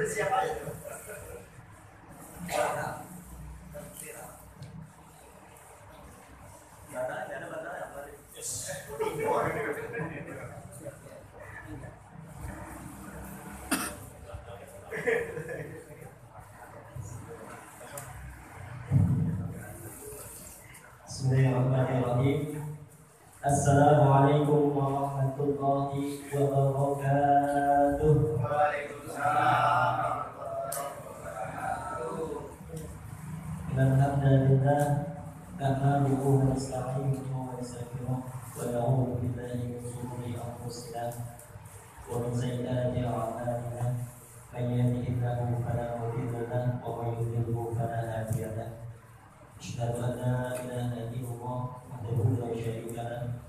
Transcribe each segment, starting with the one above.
Siapa itu? Bismillahirrahmanirrahim. Assalamualaikum warahmatullahi wabarakatuh. Waalaikumsalam. Alhamdulillah, nahmaduhu wa nasta'inuhu wa nastaghfiruh wa na'udzu billahi min shururi anfusina wa min sayyiati a'malina. Man yahdihillahu fala mudilla lahu wa man yudlilhu fala hadiya lahu. Asyhadu an la ilaha illallah wahdahu la syarika lahu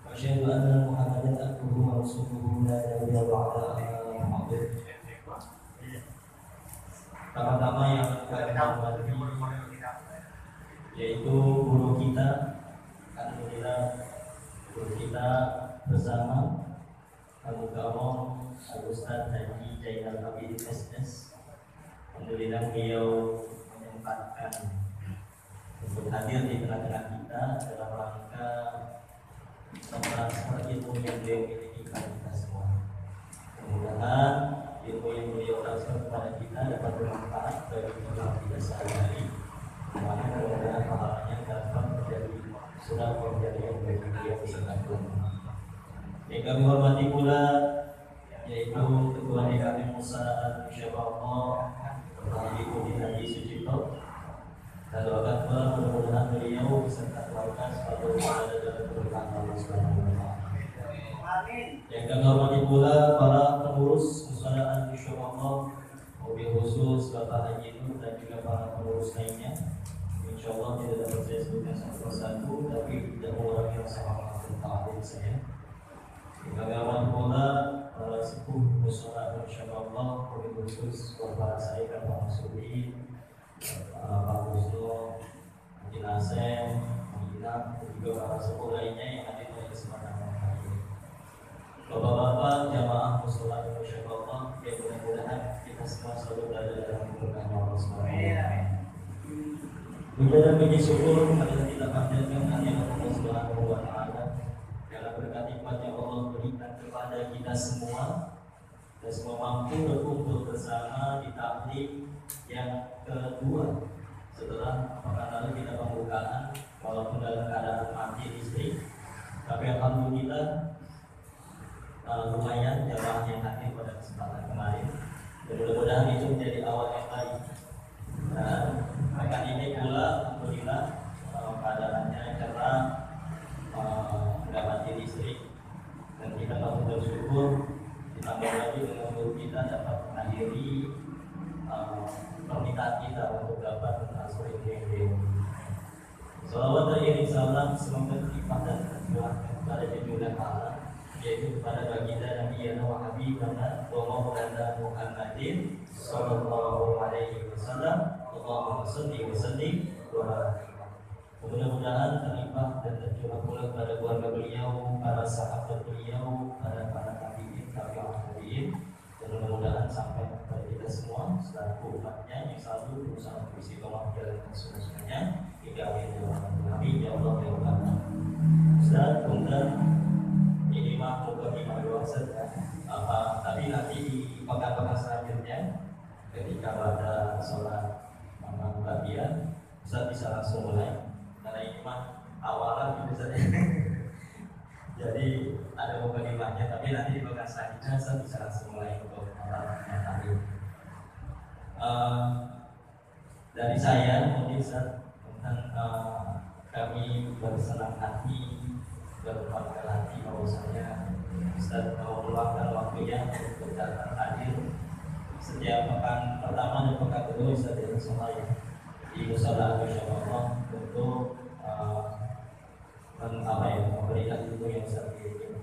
wa asyhadu anna Muhammadan abduhu wa rasuluhu la nabiyya ba'dahu. Pertama yang kami hormati yaitu guru kita, alhamdulillah guru kita bersama Al-Mukarram Al-Ustaz Haji Zainal Abidin SS. Alhamdulillah beliau menyempatkan untuk hadir di tengah-tengah kita dalam rangka mentransfer ilmu yang beliau miliki kepada kita semua. Mudah-mudahan ilmu yang beliau transfer kepada kita dapat bermanfaat bagi kita sehari-hari. Mudah-mudahan pahalanya dapat menjadi sudah menjadi yang bagi beliau beserta keluarga. Yang kami hormati pula yaitu Ketua DKP Musa Al-Musyawarah Ibu Haji Sucipto. Dan doakan pula mudah-mudahan beliau beserta keluarga selalu berada dalam keberkahan Allah Subhanahu wa taala. Yang kami hormati pula para pengurus Musyawarah Al-Musyawarah, mobil khusus Bapak Haji Nur dan juga para pengurus lainnya. Insyaallah tidak dapat saya sebutkan satu persatu, tapi tidak mengurangi rasa hormat dan ta'zim saya. Yang kami hormati pula para sepuh Musyawarah Al-Musyawarah, mobil khusus Bapak saya Bapak Masudi, Pak Busno, Haji Nasem, dan juga para sepuh lainnya yang hadir pada kesempatan kali ini. Bapak-bapak jamaah mushola Musyawarah, yang mudah-mudahan kita semua selalu berada dalam keberkahan Allah Subhanahu wa taala. Puja dan puji syukur adalah kita panjatkan kehadirat Allah Subhanahu wa taala dalam berkat nikmat yang Allah berikan kepada kita semua. Dan semua mampu berkumpul bersama di taklim yang kedua setelah pekan lalu kita pembukaan walaupun dalam keadaan mati listrik, tapi alhamdulillah lumayan jamaah yang hadir pada kesempatan kemarin. Dan mudah-mudahan itu menjadi awal yang baik. Dan pekan ini pula alhamdulillah keadaannya cerah, tidak mati listrik, dan kita patut bersyukur. Ditambah lagi dengan guru kita dapat menghadiri permintaan kita untuk dapat mentransfer ilmu. Salawat dan iring salam semoga terlimpah dan tercurahkan kepada junjungan Allah, yaitu kepada baginda Nabi wa Habibana wa Maulana Muhammadin sallallahu alaihi wasallam. Allahumma shalli wa sallim wa barik. Mudah-mudahan terlimpah dan tercurah pula kepada keluarga beliau, para sahabat beliau, para tabi'in, tabi'in, dan mudah-mudahan sampai kepada kita semua selaku umatnya yang selalu berusaha untuk istiqomah menjalankan sunnah-sunnahnya hingga akhir zaman. Amin ya Allah ya Rabbal. Ustaz, punten ini mah mukadimah doang saja. Tapi nanti di pekan-pekan selanjutnya ketika pada sholat malam bagian Ustaz bisa langsung mulai. Karena ini mah awalan gitu saja. Jadi ada mukadimahnya, tapi nanti di bagian selanjutnya saya bisa langsung mulai untuk yang tadi. Dari saya mungkin tentang kami bersenang hati, berbangga hati bahwasanya Ustaz mau meluangkan waktunya untuk datang hadir setiap pekan pertama dan pekan kedua Ustaz di musola di musola Musyawarah untuk memberikan ilmu yang sangat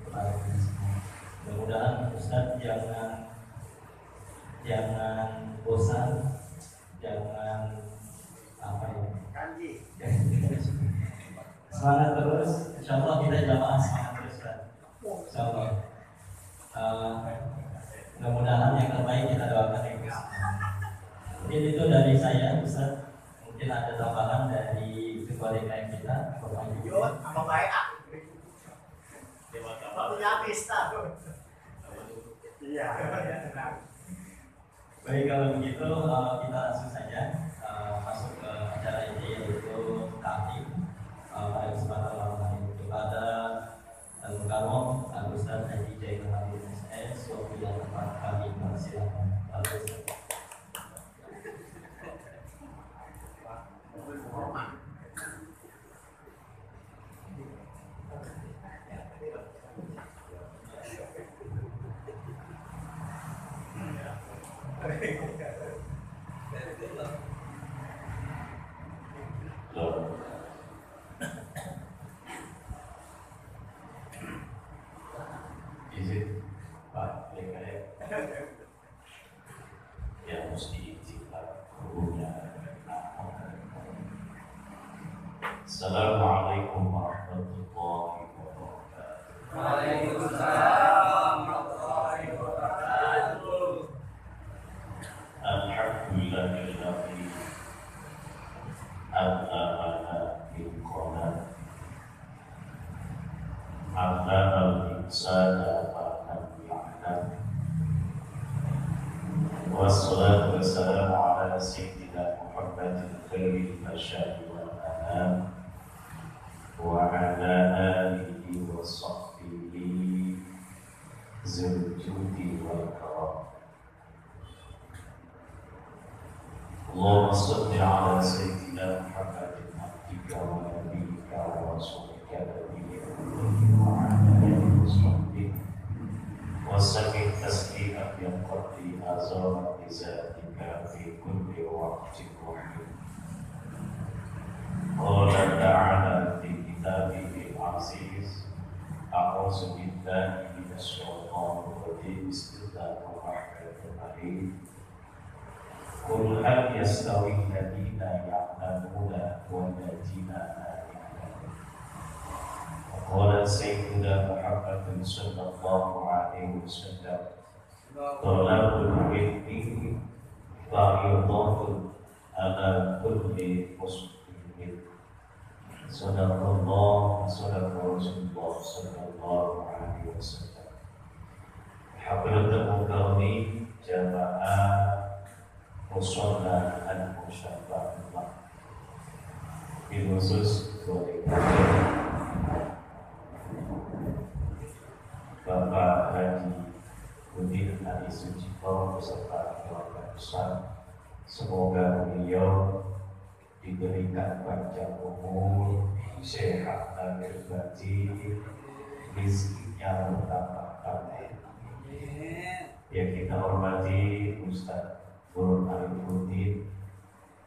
kepada kita semua. Mudah-mudahan Ustaz jangan bosan, jangan semangat terus. Insyaallah kita jamaah semangat terus Ustaz. Insyaallah. Mudah-mudahan yang terbaik kita doakan ya Ustaz. Mungkin itu dari saya, Ustaz. Mungkin ada tambahan dari ketua DKM kita, Bapak Ibu. Yun, apa baik ah? Waktunya habis tak? Iya. Baik, kalau begitu kita langsung saja masuk ke acara ini, yaitu kami pada kesempatan malam hari ini kepada Al-Mukarram Al-Ustaz Haji Jainul Abidin SS, waktu yang tepat kami persilakan Al-Ustaz. Izin Pak DKM yang mesti izinkan hukumnya. Assalamualaikum warahmatullahi wabarakatuh. Waalaikumsalam warahmatullahi wabarakatuh. Alhamdulillahillazi allamana bil qalam. Allamal insana ma lam ya'lam. Wassalatu wassalamu ala sayyidina Muhammadin khairil bashari wal anam wa ala alihi wa sahbihi zul judi wal karam. Allahumma salli ala sayyidina Muhammadin abdika wa nabiyyika wa rasulika nabiyyika wa ala alihi wa sahbihi wa sallim tasliman yaqdi azama bi zatika fi kulli waqtin wa hin. Qala ta'ala fi kitabihi al-aziz, a'udzu billahi minasy syaithanir rajim, bismillahirrahmanirrahim. Qul hal yastawi alladziina ya'lamuuna wal ladziina laa ya'lamuun. Qala sayyiduna Muhammadun sallallahu alaihi wasallam, talabul ilmi fariidatun ala kulli muslimin. Sadaqallah, sadaqa Rasulullah sallallahu alaihi wasallam. Hadratul mukarramin jamaah Musyola al-Musyabbah bil khusus Bapak Haji Udin Adi Sucipto beserta keluarga besar, semoga beliau diberikan panjang umur, sehat lahir batin, rezekinya bertambah-tambah. Yang kita hormati Ustaz Guru Arifuddin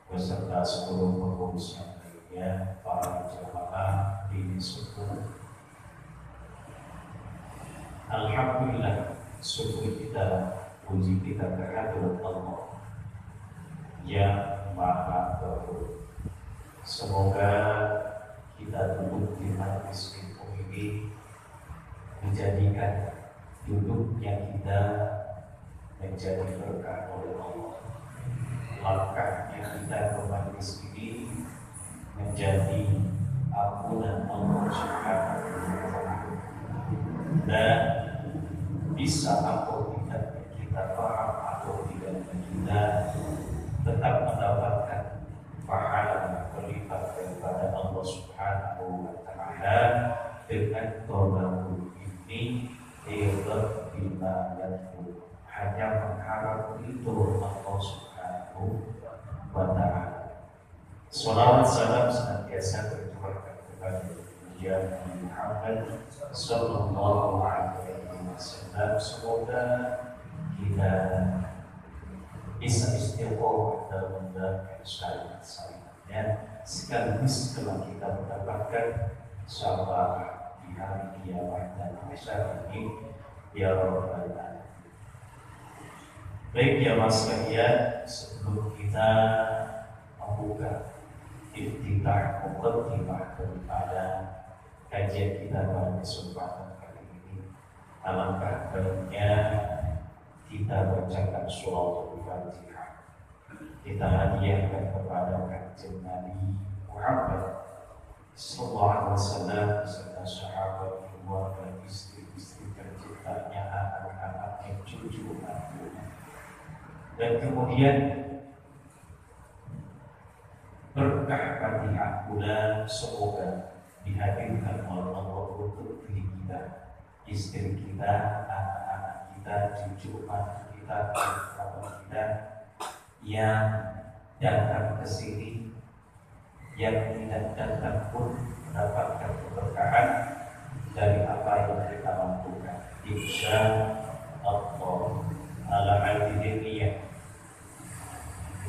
beserta seluruh pengurus yang lainnya, para jamaah di suku. Alhamdulillah, syukur kita, puji kita kehadirat Allah yang Maha Gafur. Semoga kita duduk di majlis ilmu ini menjadikan duduknya kita menjadi berkah oleh Allah. Langkahnya kita ke majlis ini menjadi ampunan Allah Subhanahu wa Ta'ala, dan bisa atau tidak kita paham atau tidak kita tetap mendapatkan pahala berlipat daripada Allah Subhanahu wa Ta'ala dengan tolong ini tidak bima yaitu hanya mengharap itu Allah Subhanahu wa Ta'ala. Salawat salam senantiasa tercurahkan kepada Nabi Muhammad sallallahu alaihi wasallam. Semoga kita bisa istiqomah dalam menjalankan syariat-syariatnya, sekaligus telah kita mendapatkan syafaat di hari kiamat dan mahsyar ini, ya Rabbal Alamin. Baik ya Mas sekalian, sebelum kita membuka iftitah muqaddimah daripada kajian kita pada kesempatan kali ini, alangkah baiknya kita bacakan surah Al-Fatihah kita hadiahkan kepada Kanjeng Nabi Muhammad sallallahu alaihi wasallam beserta sahabat, keluarga, istri-istri tercintanya, anak-anaknya, cucu-cucunya. Dan kemudian berkah Fatihah pula semoga dihadirkan oleh Allah untuk diri kita, istri kita, anak-anak kita, cucu anak kita, kerabat kita yang datang ke sini, yang tidak datang pun mendapatkan keberkahan dari apa yang kita lakukan. Insya Allah ala al-diniyah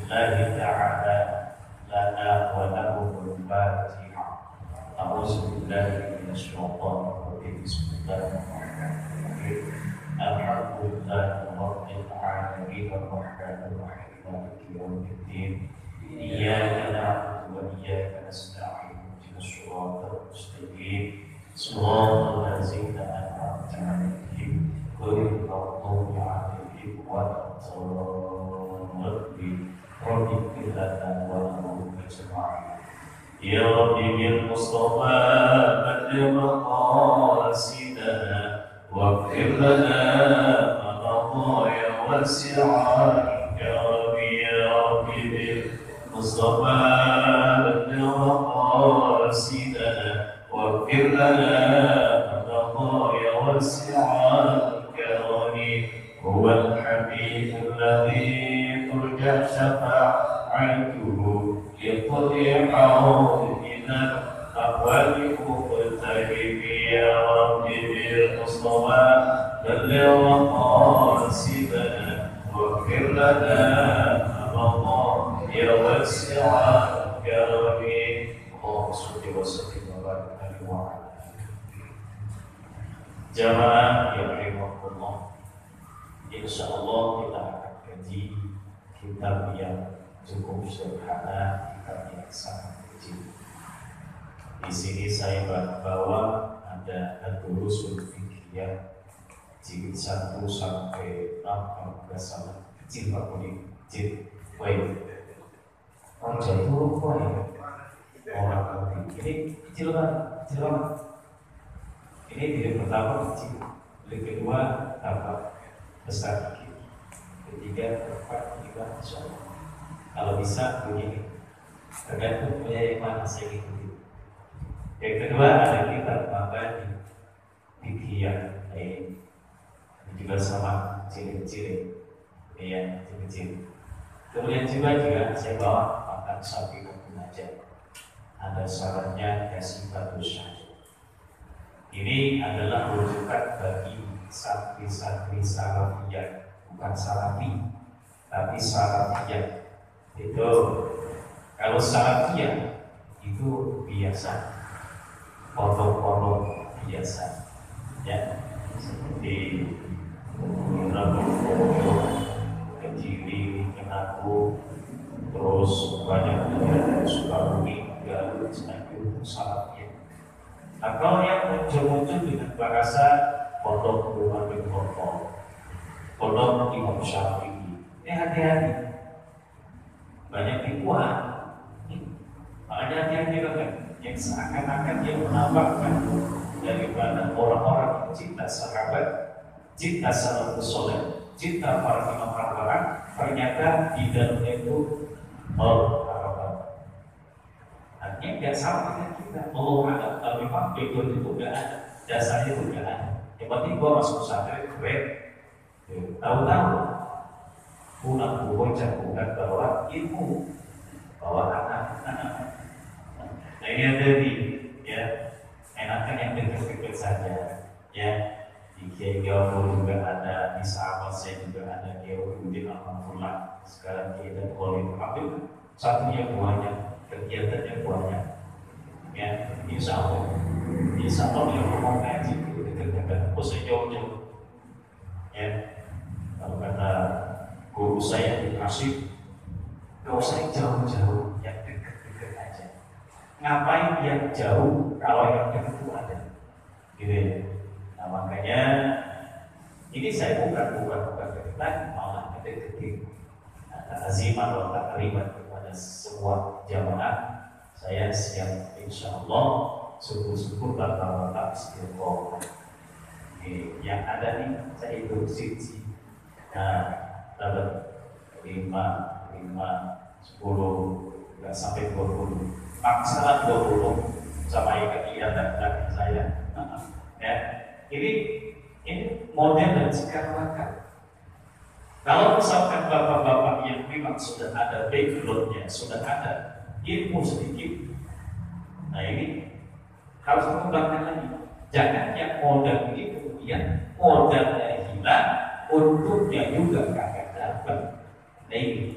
Lillahi ta'ala lana wa lahumul Fatihah. A'udzubillahi minasyaitonir rajim. Bismillahirrahmanirrahim. Alhamdulillahi rabbil alamin arrahmanir rahim maliki yaumiddin. Iyyaka na'budu wa iyyaka nasta'in. Ihdinas siratal mustaqim. Shiratal ladzina an'amta 'alaihim ghairil maghdubi 'alaihim waladdallin. Rabbi ighfir lana wa lahum ajma'in. Ya Rabbi bil Mustafa balligh maqasidana waghfir lana ma madha ya wasi'a. Ya Rabbi bil Mustafa balligh maqasidana waghfir lana ma madha ya wasi'a. هو الحبيب الذي ترجى شفاعته يقضي حوائجنا أحوال مختلف. يا رب بالمصطفى بلغ مقاصدنا واغفر لنا ما مضى يا واسع الكرم. اللهم صل وسلم وبارك عليه وعلى jamaah yang rahimahullah. Insya Allah kita akan kaji kitab yang cukup sederhana, kitab yang sangat kecil. Di sini saya bawa ada ad-durusul fiqhiyah jilid 1 sampai 6, kalau nggak salah, kecil Pak Budi, kecil. Baik. Orang jatuh kok ya? Orang Budi. Ini kecil banget. Ini tidak pertama kecil, yang kedua tampak besar dikit, ketiga, keempat, kelima, insya Allah. Kalau bisa begini, tergantung yang mana saya ikuti. Yang kedua ada kitab mabadi fikih ini juga sama kecil-kecil, ya kecil. Kemudian juga saya bawa makan sapi dan pengajar. Ada syaratnya kasih bagus. Ini adalah rujukan bagi santri-santri salafiyah, bukan salafi, tapi salafiyah. Itu kalau salafiyah itu biasa, pondok-pondok biasa, ya, seperti Kediri, Kenaku, terus banyak dari Sukabumi, Garut, itu salafiyah. Atau yang muncul-muncul dengan bahasa pondok Umar bin Khattab, pondok Imam Syafi'i. Hati-hati, banyak tipuan. Makanya hati-hati kan, yang seakan-akan dia menampakkan daripada orang-orang yang cinta sahabat, cinta salafus saleh, cinta para imam rabbani, ternyata di dalamnya itu harapan. Artinya tidak sama dengan kita. Allah ada, memang background itu tidak ada, dasarnya itu tidak ada. Yang penting gua masuk pesantren keren, tahu-tahu pulang bocah bukan bawa ilmu, bawa anak. Nah ini ada di, ya, enakan yang dekat-dekat saja, ya. Di Kiai Gawur juga ada, di sahabat saya juga ada, Kiai Udin Alhamdulillah. Sekarang kita boleh ambil satunya buahnya, kegiatannya buahnya. Ya, insya Allah yang ngomong ngaji itu dekat-dekat, usah jauh-jauh. Ya, kalau kata guru saya di Tasik, gak usah jauh-jauh, yang dekat-dekat aja. Ngapain yang jauh kalau yang dekat itu ada, gitu ya. Nah makanya ini saya bukan dekat, malah deketin. Nah, aziman wa takriman kepada semua jamaah. Saya siap insyaallah syukur-syukur bapak-bapak istiqomah. Yang ada nih saya instruksi. Dapat 5, 10, nggak sampai 20, maksimal 20 sama kegiatan saya. Ya, ini model dan cikar bakar. Kalau misalkan bapak-bapak yang memang sudah ada backgroundnya, sudah ada ilmu sedikit, nah ini harus mengembangkan lagi. Jangan yang modal ini kemudian modalnya hilang, untungnya juga kagak dapat. Nah ini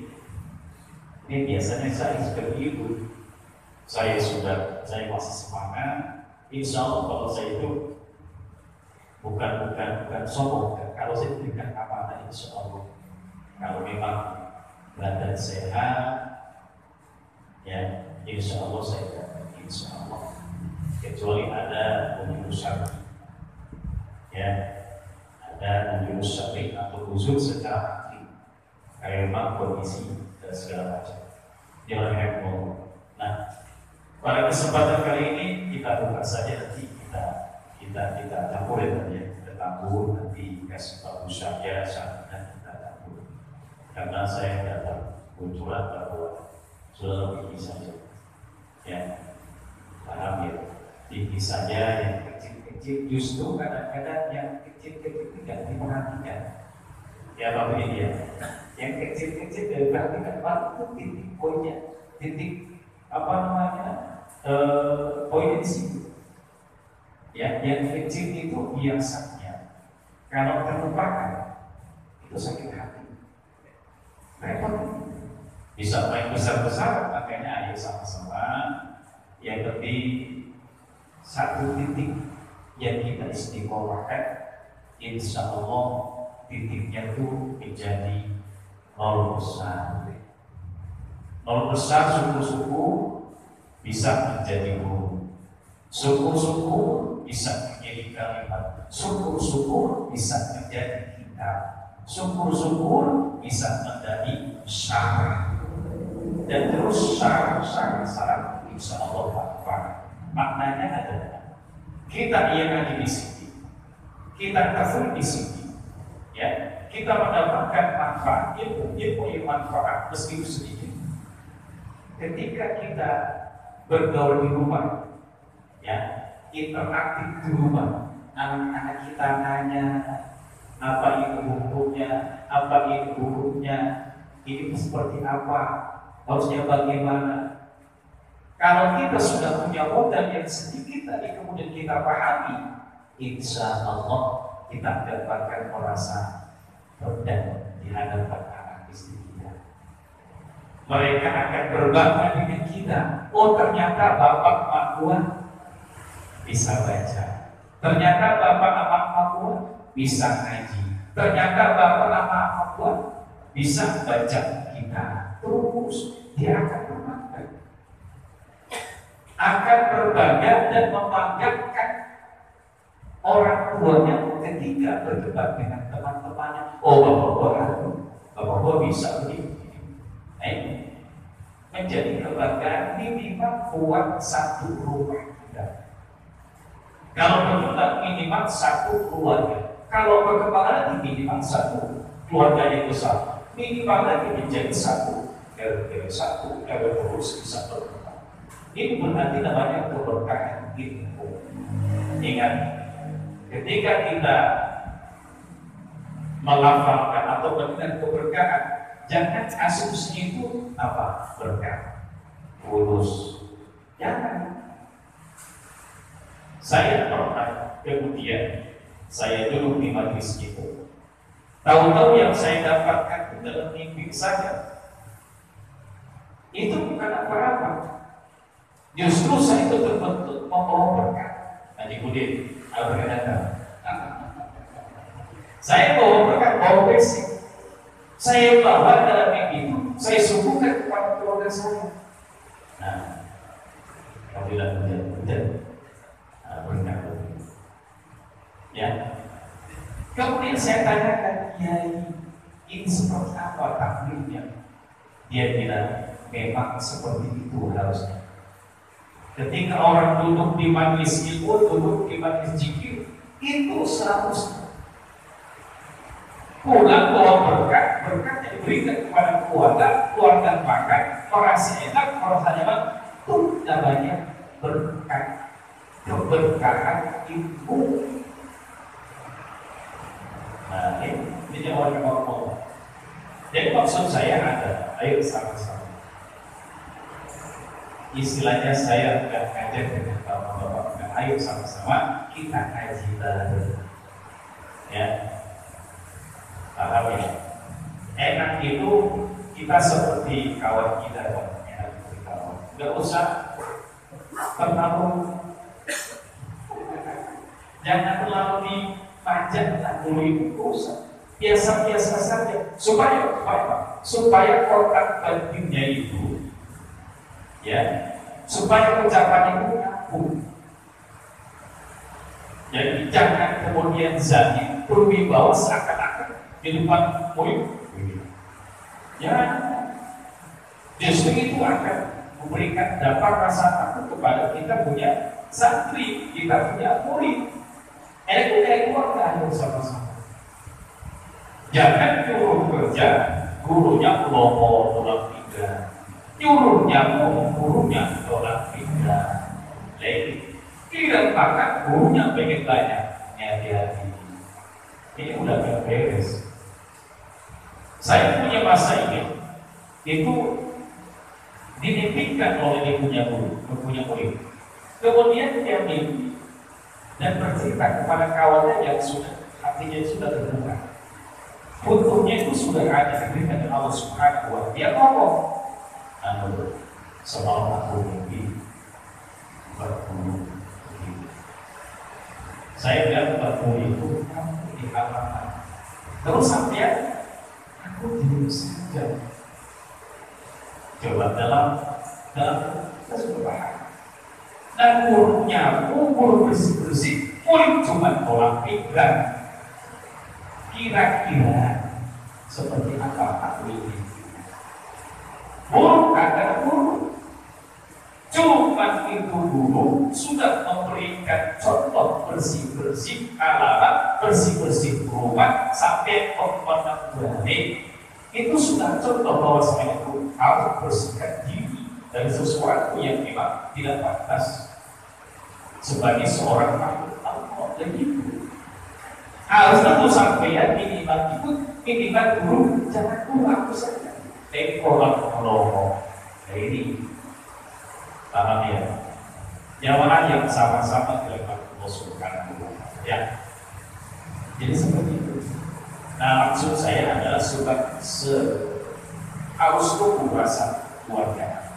biasanya saya seperti itu. Saya masih semangat. Insya Allah kalau saya itu bukan sombong. Kalau saya berikan amanah insya Allah. Kalau memang badan sehat, ya insya Allah saya dapat insya Allah. Kecuali ada menjurus syar'i, ya ada menjurus syar'i atau usul secara aktif, kayak memang kondisi dan segala macam. Jangan heboh. Nah, pada kesempatan kali ini kita buka saja nanti kita campur ya, kita tabur nanti kasih tahu saja saatnya kita tabur. Karena saya dapat bocoran bahwa sudah lebih saja, ya paham ya. Tinggi saja yang kecil-kecil, justru kadang-kadang yang kecil-kecil tidak diperhatikan. Ya Bapak ini ya, yang kecil-kecil diperhatikan, itu titik poinnya, titik poin di situ. Ya, yang kecil itu biasanya kalau terlupakan itu sakit hati. Repot. Bisa main besar-besar, makanya ayo sama-sama. Yang penting satu titik yang kita istiqomahkan, insya Allah titiknya itu menjadi nol besar. Nol besar syukur-syukur bisa menjadi huruf, syukur-syukur bisa menjadi kalimat, syukur-syukur bisa menjadi kitab, syukur-syukur bisa menjadi syarat, dan terus syarat insya Allah manfaat. Maknanya adalah kita yang ada di sini, kita kafir di sini, ya kita mendapatkan manfaat ilmu yang manfaat meskipun sedikit. Ketika kita bergaul di rumah, ya interaktif di rumah, anak-anak kita nanya apa itu hukumnya, ini seperti apa, harusnya bagaimana. Kalau kita sudah punya modal yang sedikit tadi kemudian kita pahami, insya Allah kita dapatkan merasa rendah di hadapan anak istri kita. Mereka akan berbangga dengan kita. Oh ternyata bapak emak gua bisa baca. Ternyata bapak emak gua bisa ngaji. Ternyata bapak emak gua bisa baca kita. Terus dia akan berbangga dan membanggakan orang tuanya ketika berdebat dengan teman-temannya. Oh bapak bisa begini. Menjadi kebanggaan minimal buat satu rumah kita. Kalau berdebat minimal satu keluarga. Kalau berkembang minimal satu keluarga yang besar. Minimal lagi menjadi satu satu terus bisa berkembang. Ini berarti namanya keberkahan ilmu. Ingat, ketika kita melafalkan atau mendengar keberkahan, jangan asumsi itu apa berkah, lulus. Jangan. Saya pernah kemudian saya duduk di majelis itu. Tahu-tahu yang saya dapatkan dalam mimpi saya itu bukan apa-apa. Justru saya itu terbentuk membawa berkah. Haji Budin, Abraham. Saya bawa berkah, bawa basic. Saya bawa dalam mimpi itu, saya suguhkan kepada keluarga saya. Nah, apabila hujan, berkah. Ya. Kemudian saya tanyakan, Kiai, ini seperti apa takdirnya? Dia bilang memang seperti itu harusnya. Ketika orang duduk di majelis ilmu, duduk di majelis zikir, itu seharusnya pulang bawa berkat, berkat yang diberikan kepada keluarga makan, merasa enak, merasa nyaman, itu namanya berkat, keberkahan ilmu. Nah, ini yang orang. Jadi maksud saya ada, ayo sama-sama. Istilahnya saya nggak ngajar dengan bapak-bapak, ayo sama-sama kita kaji bareng. Ya, paham ya? Enak itu kita seperti kawan kita, enak seperti kawan. Nggak usah terlalu, jangan terlalu dipajak, tak dulu itu usah. Biasa-biasa saja supaya kontak batinnya itu, ya, supaya ucapan itu nyambung. Jadi jangan kemudian zahir berwibawa seakan-akan di depan murid. Ya, justru itu akan memberikan dampak rasa takut kepada kita punya santri, kita punya murid. Itu dari keluarga bersama-sama. Jangan nyuruh kerja, gurunya kelompok tolak tiga, nyuruh nyamuk, gurunya tolak tiga. Lagi, tidak pakai gurunya pengen banyak, hati-hati. Ini udah gak beres. Saya punya masa ini, itu dimimpikan oleh ibunya guru, punya murid. Kemudian dia mimpi dan bercerita kepada kawannya yang sudah hatinya sudah terbuka. Untungnya itu sudah ada diberikan oleh Allah Subhanahu wa Ta'ala. Dia ngomong, semalam aku mimpi berguru. Saya bilang berguru itu di halaman. Terus sampai aku diam saja. Coba dalam kita sudah paham. Dan gurunya, guru bersih-bersih, murid cuma tolak pikiran. Kira-kira seperti apa aku ini? Buruk kata buruk. Cuma itu guru sudah memberikan contoh bersih-bersih alat, bersih-bersih rumah sampai pemandang berani. Itu sudah contoh bahwa saya itu harus bersihkan diri dari sesuatu yang memang tidak pantas sebagai seorang makhluk Allah. Begitu. Harus tentu sampai minimal itu minimal guru, jangan guru aku saja. Orang ini paham ya? Jamaah yang sama-sama dilakukan Allah Subhanahu wa Ta'ala. Ya, jadi seperti itu. Nah, maksud saya adalah harus tumbuh rasa keluarga.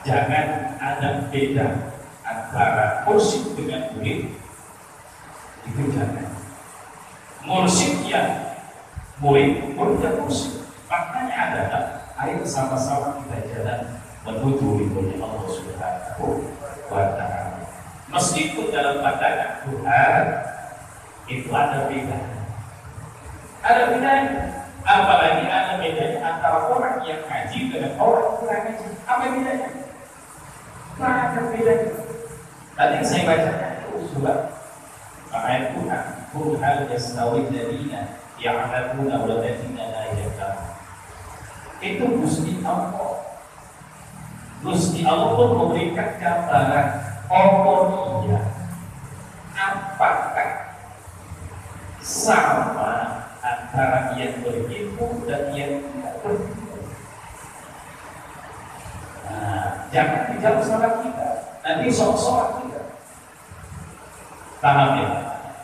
Jangan ada beda antara mursyid dengan murid. Itu jangan. Mursyid yang murid yang mursyid. Maknanya adalah ayo sama-sama kita jalan menuju ridhonya Allah Subhanahu wa Ta'ala. Meskipun dalam pandangan Tuhan itu ada bedanya. Ada bedanya. Apalagi ada bedanya antara orang yang ngaji dengan orang yang kurang ngaji. Apa bedanya? Tidak ada bedanya. Tadi saya bacakan itu surat ayat Tuhan. Qul hal yastawi alladziina ya'lamuuna wal ladziina la ya'lamuun. Itu Gusti Allah. Gusti Allah pun memberikan gambaran dia apakah sama antara yang berilmu dan yang tidak berilmu. Nah, jangan dijawab salah kita, nanti sok-sokan kita. Paham ya?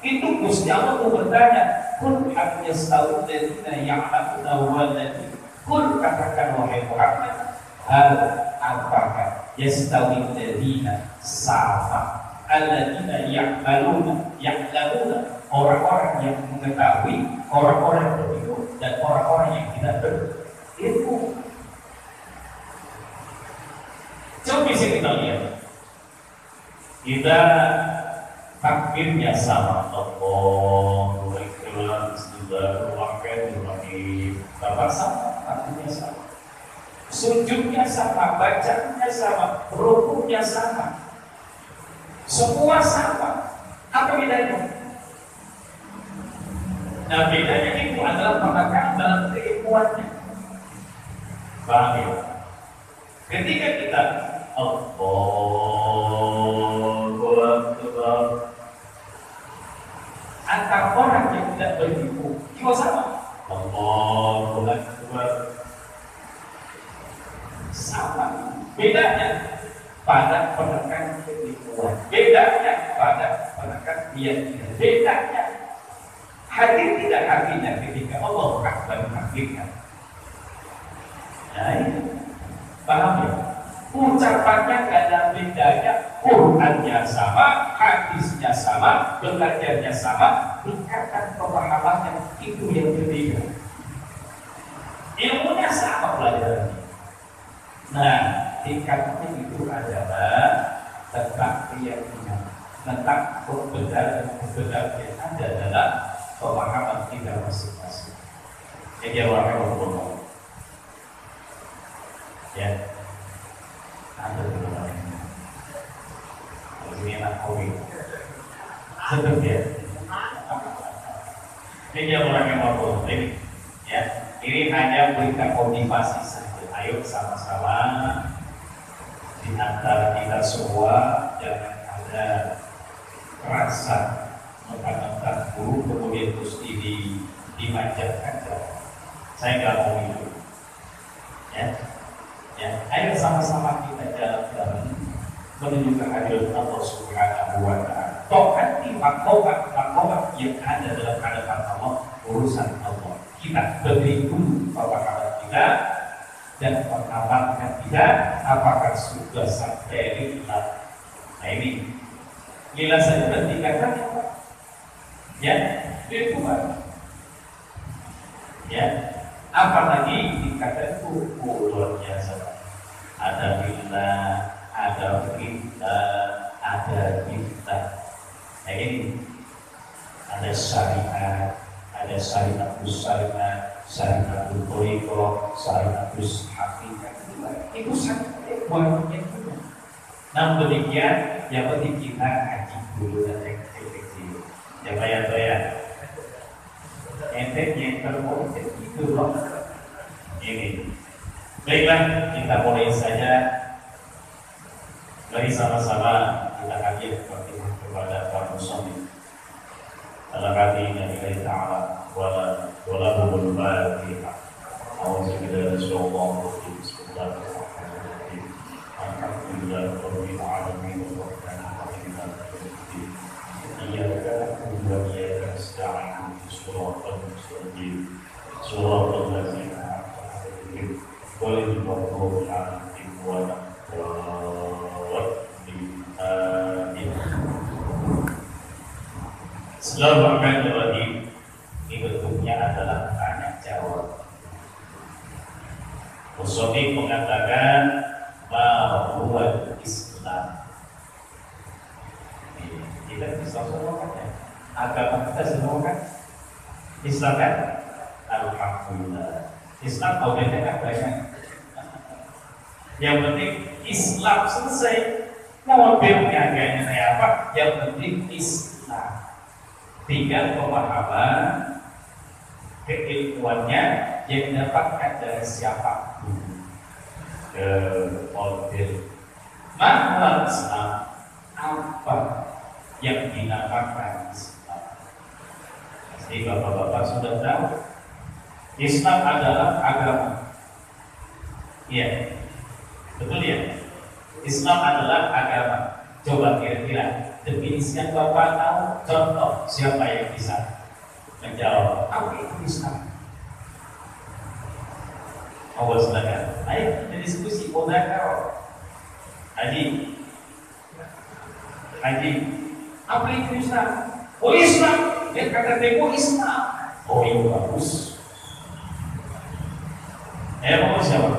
Itu Gusti Allah pun bertanya, "Qul hal yastawi alladziina ya'lamuuna wal ladziina." Qul katakan wahai Muhammad, hal apakah yastawi alladziina sama alladziina ya'lamuuna orang-orang yang mengetahui, orang-orang yang berilmu dan orang-orang yang tidak berilmu. Coba bisa kita lihat. Kita takbirnya sama, Allahu Akbar, Bismillahirrahmanirrahim, Bapak sama, takbirnya sama. sujudnya sama, bacanya sama, rukunya sama, semua sama. Apa bedanya? Nah, bedanya itu adalah penekanan dalam keilmuannya. Paham ya? Ketika kita Allahu Akbar, antara orang yang tidak berilmu juga sama. Allahu Akbar sama. Bedanya pada penekanan keilmuan, bedanya pada penekanan keyakinan, bedanya hadir tidak hadirnya ketika Allah Akbar hadirkan. Nah ini paham ya? Ucapannya gak ada bedanya, Qurannya sama, hadisnya sama, belajarnya sama, tingkatan pemahamannya itu yang berbeda. Ilmunya sama pelajarannya. Nah, tingkatnya itu adalah tentang keyakinan, tentang kebenaran yang ada dalam pemahaman kita masing-masing. Jadi Allah ya, ada beberapa ini anak kopi, sedap ya. Ini orang yang mau ini, ya. Ini hanya berikan motivasi saja. Ayo sama-sama di antara kita semua jangan ada rasa mentang-mentang guru kemudian terus dimanjakan. Saya nggak mau itu, ya. Ya, ayo sama-sama kita jalan-jalan menuju kehadiran Allah Subhanahu wa Ta'ala. Taati makobat yang ada dalam hadapan Allah, urusan Allah. Kita beri dulu pemahaman kita dan mengamalkan kita apakah sudah sampai lillah. Nah ini lillah saja berarti katanya apa? Ya, itu ya. Apalagi dikatakan luar biasa. Ada billah, ada kita, ada kita. Nah ini ada syariat, ada syariatul syariat, syariatul thariqah, syariatul haqiqah. Itu sangat banyak juga. Namun demikian, yang penting kita ngaji dulu dan efektif. Ya bayar. Ente yang terpolitik itu loh. Ini. Baiklah, kita mulai saja. Mari sama-sama kita hadir kepada Pak Muslim. Dalam hati dari Ta'ala wala hubul Fatihah. Auzubillahi minasyaitonir rajim. Bismillahirrahmanirrahim. Alhamdulillahi rabbil alamin warahmatullahi wabarakatuh. Iyyaka na'budu wa iyyaka nasta'in. Shiratal mustaqim. Shiratal ladzina an'amta 'alaihim ghairil maghdubi 'alaihim waladdallin. Bismillahirrahmanirrahim. Ini bentuknya adalah tanya jawab. Musofik mengatakan bahwa Islam. Kita bisa semua kan? Agama kita semua kan? Islam kan? Alhamdulillah. Islam modelnya banyak. Yang penting Islam selesai. Mau modelnya kayak apa? Yang penting Islam. Tinggal pemahaman keilmuannya yang didapatkan dari siapapun. Model makna Islam apa yang dinamakan Islam? Jadi bapak-bapak sudah tahu Islam adalah agama. Iya, betul ya. Islam adalah agama. Coba kira-kira definisinya bapak tahu? Contoh, siapa yang bisa menjawab apa itu Islam? Oh, silakan. Ayo kita diskusi. Mudzakarah. Haji, apa itu Islam? Oh Islam, dia kata teko Islam. Oh itu bagus. Mau siapa?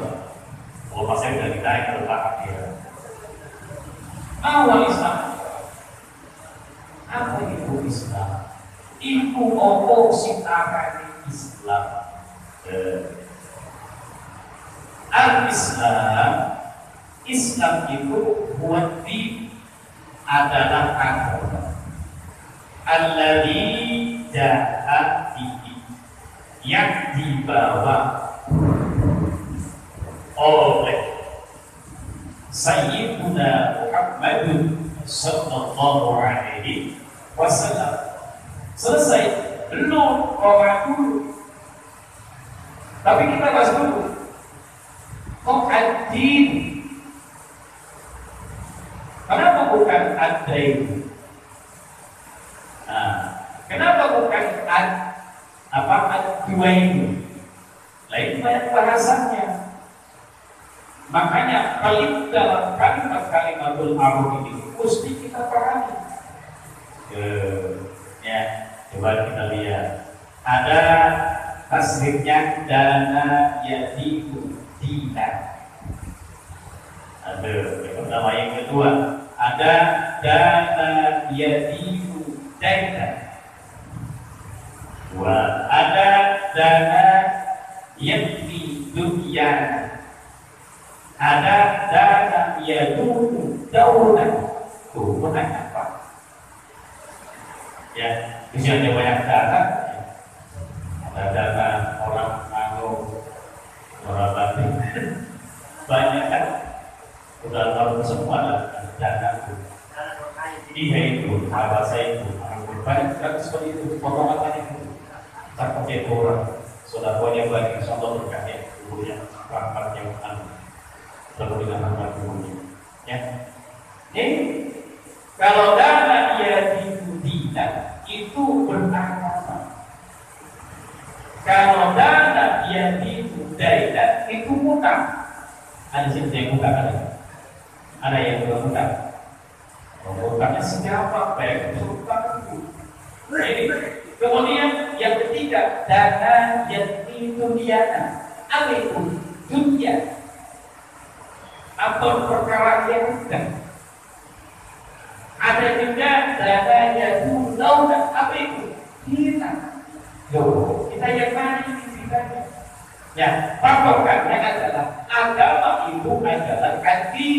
Oh pas saya udah ditarik ke belakang dia. Awal Islam. Apa itu Islam? Iku opo sing arane Islam. Al-Islam, Islam itu huwati adalah agama. Alladzi ja'a bihi, yang dibawa oleh Sayyiduna Muhammadun sallallahu alaihi wasallam. Selesai, belum orang dulu. Tapi kita bahas dulu. Kok ad-din? Kenapa bukan ad-dain? Nah, kenapa bukan ad-duain? Lain banyak bahasanya. Makanya paling dalam kalimatul arab ini mesti kita pahami. Ya, coba kita lihat. Ada tasrifnya dana yadiku dina. Ada yang pertama, yang kedua ada dana yadiku dana. Dua, ada dana yadi dunia. Ada dana yadunu daunan. Tuh, bukan apa? Ya, misalnya banyak dana. Ada dana orang nganggur, orang batin. Banyak kan? Udah tahu semua lah dana itu. Iya itu, bahasa itu. Banyak kan seperti itu, potongan itu. Tak pakai orang. Sudah banyak lagi, insya Allah berkahnya. Dulunya rahmat yang anu. Lalu dengan rahmat dulunya. Ya. Ini kalau dana dia dibudina itu beragama. Kalau dana dia dibudina itu mudah. Ada siapa yang mudah ada? Ada yang belum mudah. Bukannya siapa? Baik sultan itu. Ini kemudian yang ketiga dana yang dunia. Apa itu? Dunia. Atau perkara yang mudah. Ada juga dana yang dunia. Apa itu? Kita. Loh, kita yang mana ini ceritanya? Ya, patokannya adalah agama itu adalah hati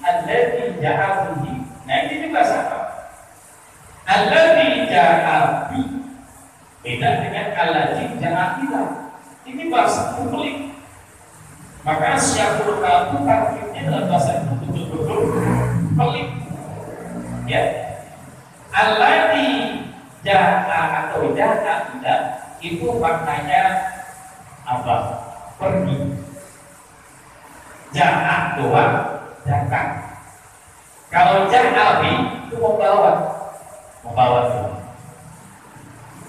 alladzi ja'a bihi. Nah, ini juga sama. Alladzi ja'a bihi beda dengan alladzi ja'a bihi. Ini bahasa publik. Maka syaikhul kalam tarifnya dalam bahasa itu betul-betul pelik. Ya. Alladzi ja'a atau ja'a bihi itu maknanya apa? Pergi. Ja'a doang, datang. Kalau ja'a itu membawa itu.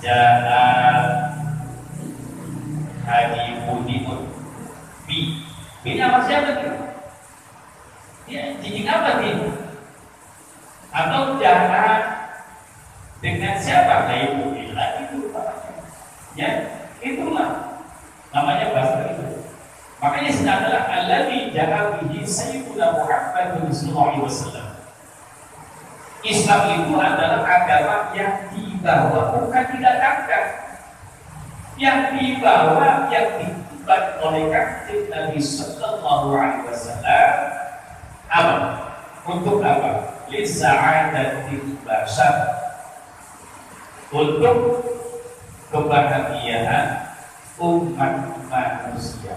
Ja'a haji budimun bi. Ini apa siapa itu? Ya, jadi apa itu? Atau ja'a dengan siapa? Nah itu itu namanya. Ya, itulah namanya bahasa itu. Makanya sedang adalah alladzi ja'a bihi sayyiduna Muhammad sallallahu alaihi wasallam. Islam itu adalah agama yang dibawa, bukan didatangkan. Yang dibawa, yang dibuat oleh kanjeng Nabi sallallahu alaihi wasallam. Apa? Untuk apa? Li sa'adatil bashar. Untuk kebahagiaan umat manusia.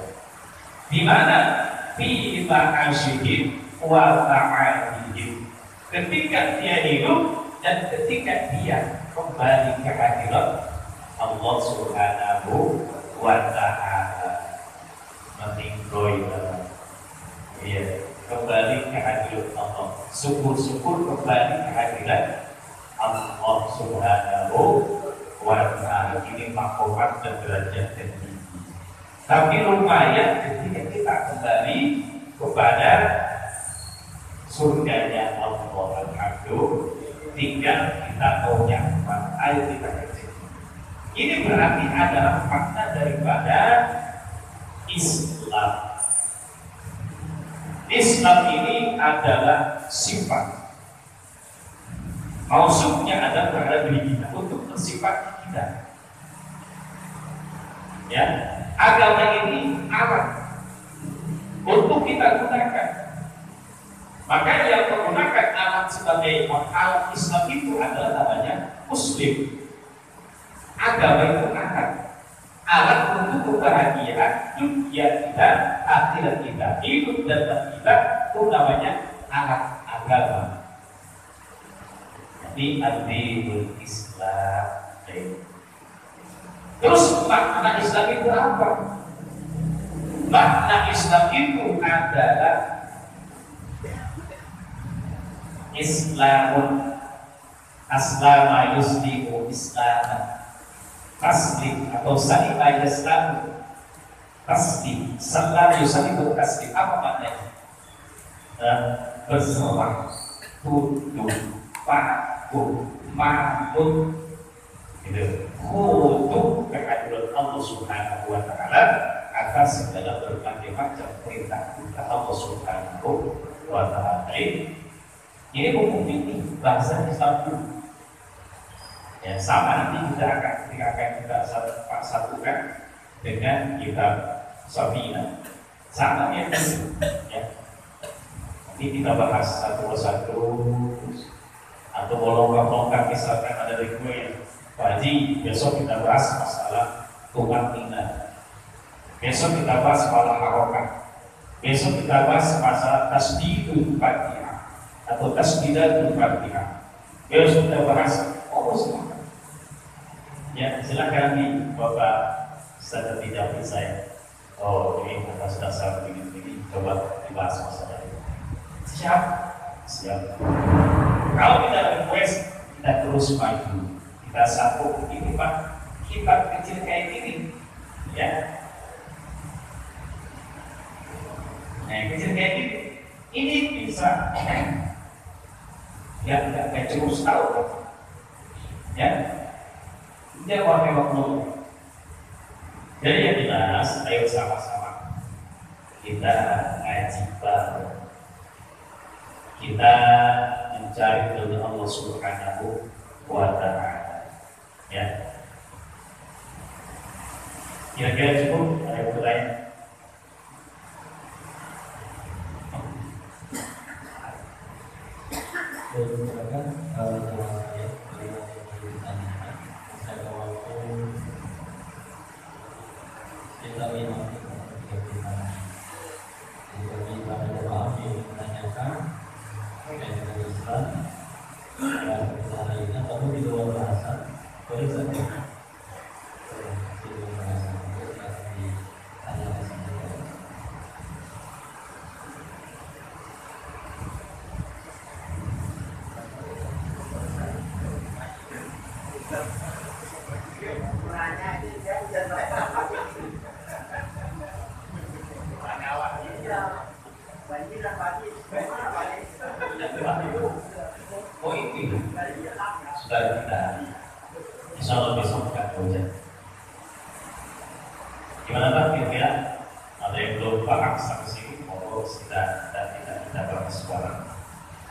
Di mana fi ma'asyihim wa ma'adihim. Ketika dia hidup dan ketika dia kembali ke akhirat Allah Subhanahu wa ta'ala meninggoy ya, kembali ke akhirat Allah. Syukur-syukur kembali ke akhirat Allah Subhanahu wa ta'ala. Ini makomat dan derajat tinggi. Tapi lumayan ketika kita kembali kepada surganya Allah, alhamdulillah, tinggal kita tahu nyaman, ayo kita kerja. Ini berarti adalah makna daripada Islam. Islam ini adalah sifat. Maksudnya ada terhadap diri kita untuk mensifati kita. Ya, agama ini alat. untuk kita gunakan. Maka yang menggunakan alat sebagai alat Islam itu adalah namanya Muslim. Agama itu alat untuk kebahagiaan dunia kita, akhirat kita, hidup dan mati kita, itu namanya alat agama. Jadi adil Islam. Terus makna Islam itu apa? Makna Islam itu adalah Islamun aslama yuslimu islaman taslim atau salima yaslamu taslim salam yuslimu taslim. Apa maknanya? Berserah, tunduk, patuh, manut, itu untuk kehadiran Allah Subhanahu wa Ta'ala atas segala berbagai macam perintah Allah Subhanahu wa Ta'ala. Ini hukum ini bahasa Islam. Ya, sama nanti kita akan kita satukan dengan kitab Safina. Sama ya. Nanti kita bahas satu persatu. Atau longkar-longkar misalkan ada dari gue ya, Pak Haji, besok kita bahas masalah tumaninah. Besok kita bahas masalah harokat. Besok kita bahas masalah tasdidul Fatihah atau tasdidatul Fatihah. Besok kita bahas silakan. Ya, silakan nih Bapak Ustaz tidak saya. Oh, ini atas dasar begini coba dibahas masalah ini. Siap. Kalau kita request, kita terus maju. Kita satu ini Pak, kitab kecil kayak gini, ya. Nah, kecil kayak gini, ini bisa. Ya, nggak cukup setahun, ya. Dia waktu. Jadi yang jelas, ayo sama-sama kita ngaji bareng. Kita mencari ridho Allah Subhanahu wa Ta'ala. Ya. Kira-kira cukup? Ada yang bertanya? Silakan kalau saya ditanyakan, saya waktu kita memang jadi pada jemaah yang menanyakan tentang Islam dan kita lainnya, tapi di luar bahasa boleh saja. Di luar bahasa boleh ditanyakan saja. Oh itu sudah kita, insya Allah besok kita hujan. Gimana Pak kira-kira? Ada yang belum paham sampai sini? Mau kita bahas bareng,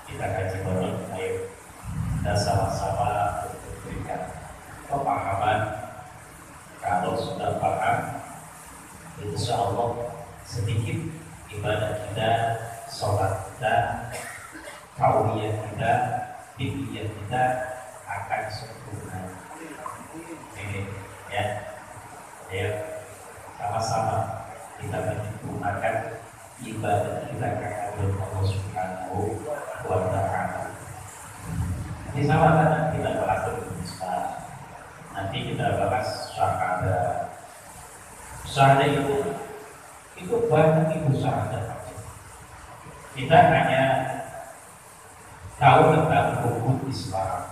kita kaji bareng. Ayo kita sama-sama berikan pemahaman. Kalau sudah paham, insya Allah sedikit ibadah kita, sholat kita, kauliyah kita, fikih kita akan sempurna. Ini ya, sama-sama kita menyempurnakan ibadah kita kepada Allah Subhanahu wa Ta'ala. Nanti sama kita bahas Islam. Nanti kita bahas syahadat. Syahadat itu banyak itu syahadat. Kita hanya tahu tentang rukun Islam,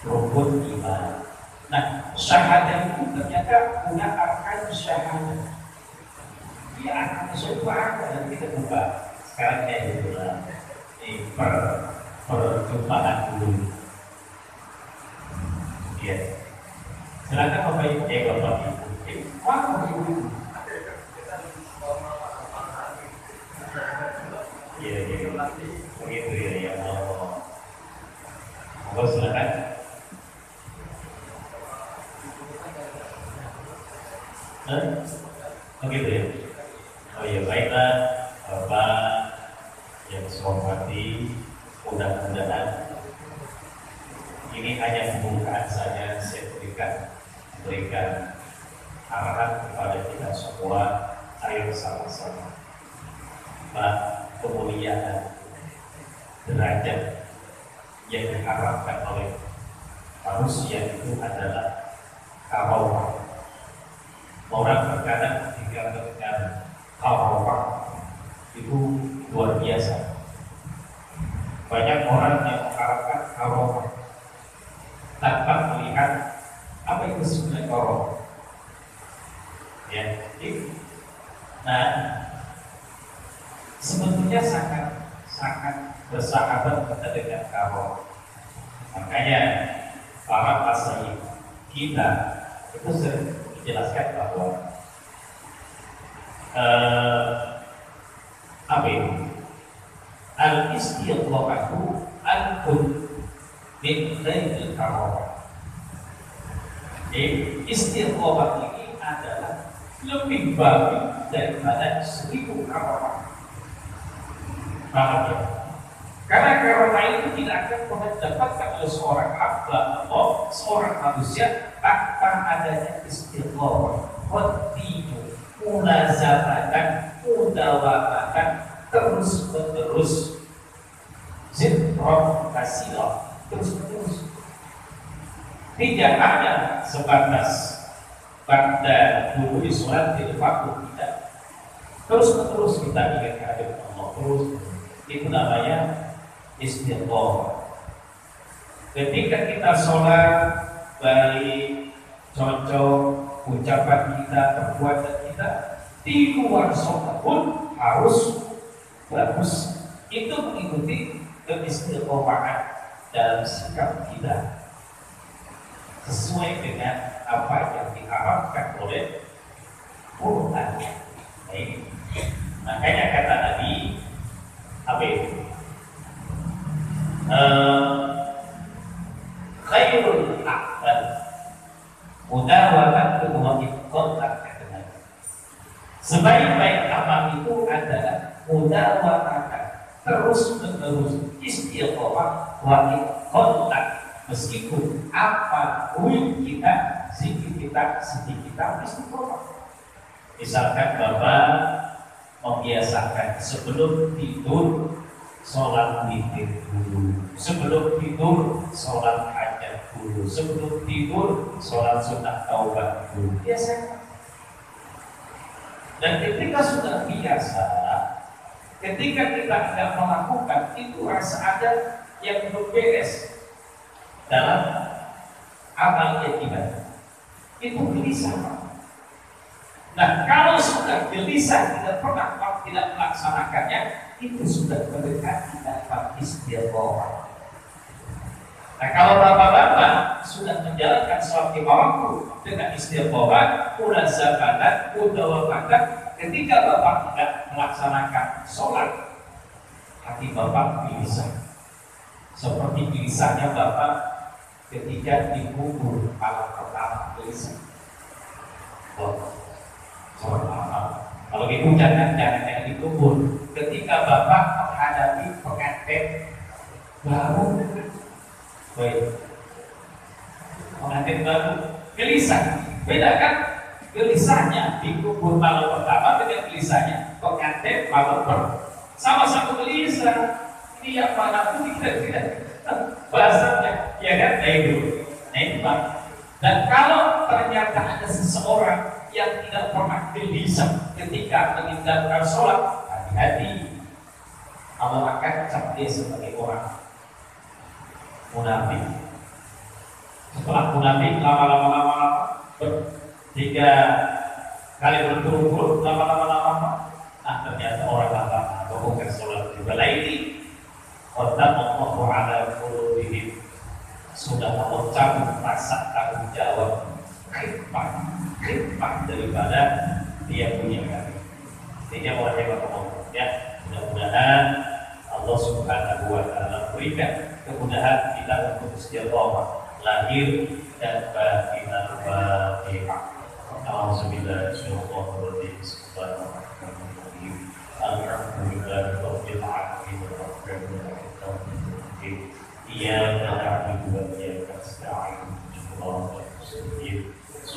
rukun iman. Nah, syahadat itu ternyata punya arkan syahadat. Dia akan semua dan kita buka. Sekarang kayak gitu lah. Ini perjumpaan dulu. Ya. Silakan Bapak Ibu, Bapak Ibu. Bapak Ibu. Iya. Begitu ya Allah. Monggo silakan. Begitu ya. Oh iya, baiklah. Ini hanya pembukaan saja, saya berikan arahan kepada kita semua. Ayo sama-sama kemuliaan derajat yang diharapkan oleh manusia itu adalah karomah. Orang terkadang ketika mendengar karomah itu luar biasa. Banyak orang yang mengharapkan karomah tanpa melihat apa itu sebenarnya karomah. Ya, nah sebetulnya sangat bersahabat kita dengan karomah. Makanya para masyayikh kita itu sering menjelaskan bahwa apa itu? Al-istiqomatu al-kun min ghairil karomah. Istiqomah ini adalah lebih baik daripada 1000 karomah. Paham ya? Karena karomah itu tidak akan pernah didapatkan oleh seorang hamba Allah, seorang manusia tanpa adanya istiqomah, kontinu, munazabatan, mudawamatan, terus menerus, zikron kasirah, terus menerus. Tidak hanya sebatas pada dulu di sholat di waktu tidak. Terus menerus kita ingat kehadiran Allah terus. Itu namanya istiqomah. Ketika kita sholat baik, cocok, ucapan kita, perbuatan kita di luar sholat pun harus bagus. Itu mengikuti keistiqomahan dalam sikap kita sesuai dengan apa yang diharapkan oleh Quran. Makanya kata Nabi apa itu? Khairul a'mal mudawamatu wa iqamah. Sebaik-baik amal itu adalah mudawamatan, terus menerus, istiqomah wa iqamah. Meskipun apa pun kita, zikir kita, sedih kita, istiqomah. Misalkan Bapak membiasakan sebelum tidur sholat witir dulu, sebelum tidur sholat hajat dulu, sebelum tidur sholat sunat taubat dulu. Biasa. Dan ketika sudah biasa, ketika kita tidak melakukan itu, rasa ada yang belum beres dalam amal ibadah. Itu gelisah. Nah, kalau sudah gelisah tidak pernah tidak melaksanakannya, itu sudah mendekati dapat istiqomah. Nah, kalau bapak-bapak sudah menjalankan sholat lima waktu dengan istiqomah, munazabatan, mudawamatan, ketika bapak tidak melaksanakan sholat, hati bapak gelisah. Seperti gelisahnya bapak ketika dikubur malam pertama gelisah. Kalau gitu jangan dikubur. Ketika bapak menghadapi pengantin baru, pengantin baru gelisah. Beda kan gelisahnya dikubur malam pertama dengan gelisahnya pengantin malam baru. Sama-sama gelisah. Ini yang mana pun kita tidak bahasanya, ya kan? Nah itu Pak. Dan kalau ternyata ada seseorang yang tidak pernah gelisah ketika meninggalkan sholat, hati-hati, Allah akan cap dia sebagai orang munafik. Setelah munafik lama-lama 3 kali berturut-turut lama-lama, ternyata orang lama bukan sholat juga lain. Allahu ala qulubihim, sudah Allah cabut rasa tanggung jawab, khidmat daripada dia punya kami. Ini orang yang ngomong ya. Mudah-mudahan Allah Subhanahu wa taala berikan kemudahan kita untuk istiqomah lahir dan batin. Al-Fatihah. Alhamdulillah, Iyyaka na'budu wa iyyaka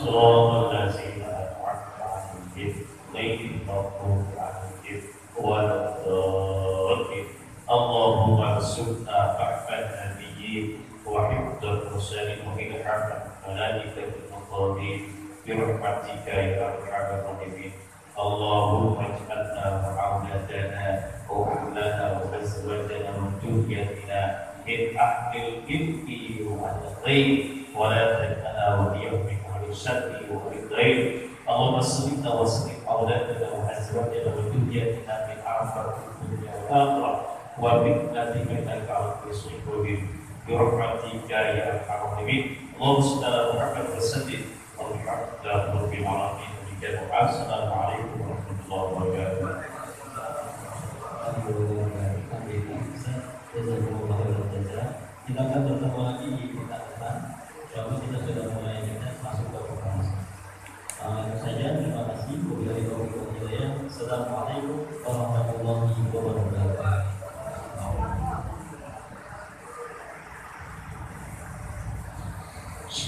صراط الذين أنعمت عليهم غير المغضوب عليهم ولا الضالين اللهم ارزقنا فهم النبيين وحفظ المرسلين وإلحام الملائكة المقربين برحمتك يا أرحم الراحمين اللهم اجعلنا وأولادنا وأهلنا وأزواجنا وذريتنا من أهل الإفك والخير ولا تجعلنا وليا من أهل الشر والخير اللهم اصلحنا واصلح أولادنا وأزواجنا وذريتنا من آفات الدنيا والآخرة وفتنتك إنك على كل شيء قدير برحمتك يا أرحم الراحمين اللهم صل على محمد وسلم والحمد لله رب العالمين. Assalamualaikum warahmatullahi wabarakatuh. Kita akan bertemu lagi di kita depan. Kami kita sudah mulai masuk ke pembahasan. Itu saja. Terima kasih. Wabillahi taufiq wal hidayah. Assalamualaikum warahmatullahi wabarakatuh.